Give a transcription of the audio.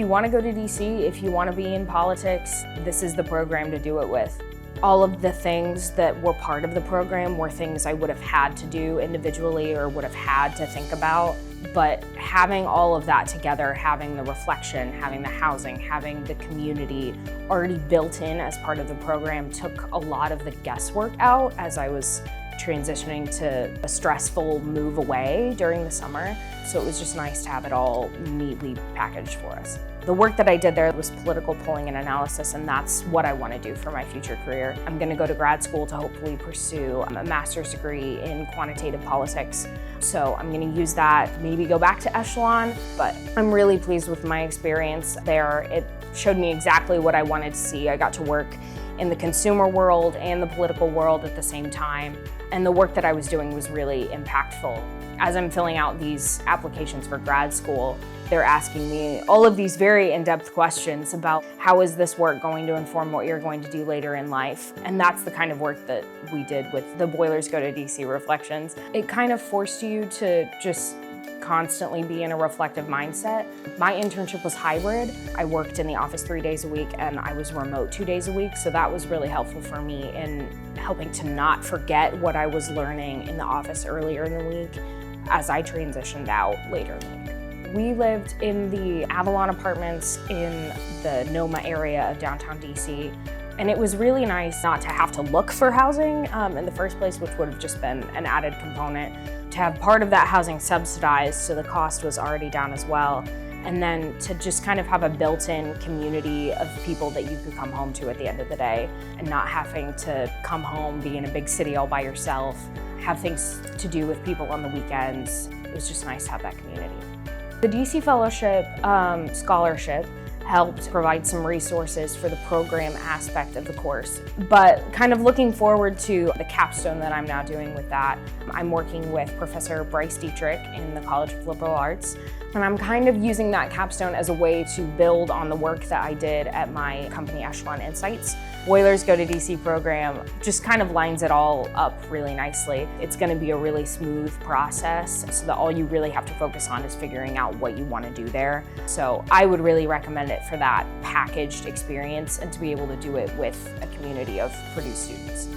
you want to go to DC, if you want to be in politics, this is the program to do it with. All of the things that were part of the program were things I would have had to do individually or would have had to think about. But having all of that together, having the reflection, having the housing, having the community already built in as part of the program took a lot of the guesswork out as I was transitioning to a stressful move away during the summer. So it was just nice to have it all neatly packaged for us. The work that I did there was political polling and analysis, and that's what I want to do for my future career. I'm going to go to grad school to hopefully pursue a master's degree in quantitative politics. So I'm going to use that, maybe go back to Echelon, but I'm really pleased with my experience there. It showed me exactly what I wanted to see. I got to work in the consumer world and the political world at the same time, and the work that I was doing was really impactful. As I'm filling out these applications for grad school, they're asking me all of these very in-depth questions about how is this work going to inform what you're going to do later in life. And that's the kind of work that we did with the Boilers Go to DC Reflections. It kind of forced you to just constantly be in a reflective mindset. My internship was hybrid. I worked in the office 3 days a week and I was remote 2 days a week. So that was really helpful for me in helping to not forget what I was learning in the office earlier in the week as I transitioned out later in the week. We lived in the Avalon Apartments in the NOMA area of downtown DC. And it was really nice not to have to look for housing in the first place, which would have just been an added component. To have part of that housing subsidized, so the cost was already down as well. And then to just kind of have a built-in community of people that you could come home to at the end of the day and not having to come home, be in a big city all by yourself, have things to do with people on the weekends. It was just nice to have that community. The DC Fellowship Scholarship helped provide some resources for the program aspect of the course. But kind of looking forward to the capstone that I'm now doing with that, I'm working with Professor Bryce Dietrich in the College of Liberal Arts. And I'm kind of using that capstone as a way to build on the work that I did at my company, Echelon Insights. Boilers Go to DC program just kind of lines it all up really nicely. It's going to be a really smooth process so that all you really have to focus on is figuring out what you want to do there. So I would really recommend it for that packaged experience and to be able to do it with a community of Purdue students.